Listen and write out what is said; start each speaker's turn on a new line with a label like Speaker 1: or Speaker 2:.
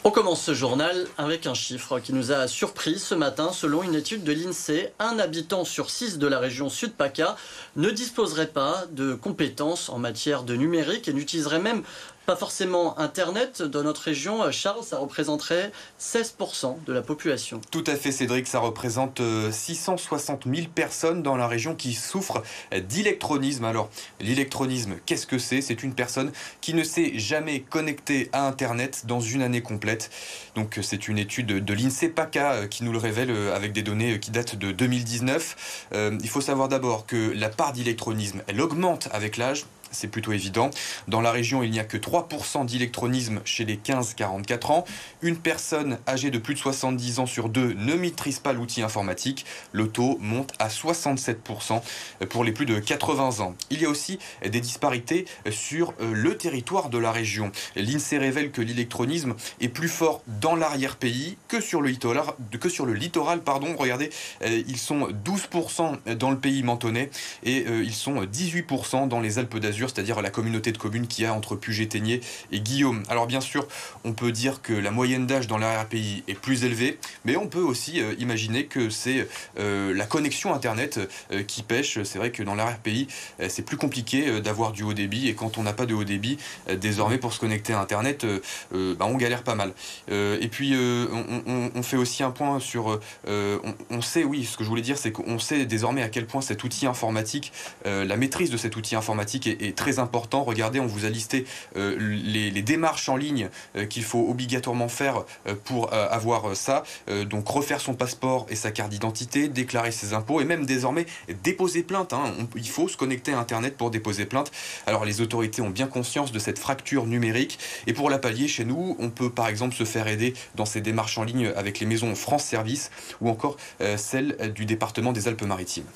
Speaker 1: On commence ce journal avec un chiffre qui nous a surpris ce matin. Selon une étude de l'INSEE, un habitant sur 6 de la région Sud-PACA ne disposerait pas de compétences en matière de numérique et n'utiliserait même pas forcément Internet. Dans notre région, Charles, ça représenterait 16% de la population.
Speaker 2: Tout à fait, Cédric, ça représente 660 000 personnes dans la région qui souffrent d'électronisme. Alors, l'électronisme, qu'est-ce que c'est? C'est une personne qui ne s'est jamais connectée à Internet dans une année complète. Donc, c'est une étude de l'INSEE PACA qui nous le révèle avec des données qui datent de 2019. Il faut savoir d'abord que la part d'électronisme, elle augmente avec l'âge. C'est plutôt évident. Dans la région, il n'y a que 3% d'électronisme chez les 15-44 ans. Une personne âgée de plus de 70 ans sur deux ne maîtrise pas l'outil informatique. Le taux monte à 67% pour les plus de 80 ans. Il y a aussi des disparités sur le territoire de la région. L'INSEE révèle que l'électronisme est plus fort dans l'arrière-pays que sur le littoral. Regardez, ils sont 12% dans le pays mentonais et ils sont 18% dans les Alpes d'Azur, c'est-à-dire la communauté de communes qu'il y a entre Puget-Théniers et Guillaume. Alors bien sûr, on peut dire que la moyenne d'âge dans l'arrière-pays est plus élevée, mais on peut aussi imaginer que c'est la connexion Internet qui pêche. C'est vrai que dans l'arrière-pays, c'est plus compliqué d'avoir du haut débit, et quand on n'a pas de haut débit, désormais pour se connecter à Internet, on galère pas mal. Et puis on fait aussi un point sur... on sait, oui, ce que je voulais dire, c'est qu'on sait désormais à quel point cet outil informatique, la maîtrise de cet outil informatique est très important. Regardez, on vous a listé les démarches en ligne qu'il faut obligatoirement faire pour avoir ça. Donc refaire son passeport et sa carte d'identité, déclarer ses impôts et même désormais déposer plainte. Il faut se connecter à Internet pour déposer plainte. Alors les autorités ont bien conscience de cette fracture numérique et pour la pallier chez nous, on peut par exemple se faire aider dans ces démarches en ligne avec les maisons France Service ou encore celle du département des Alpes-Maritimes.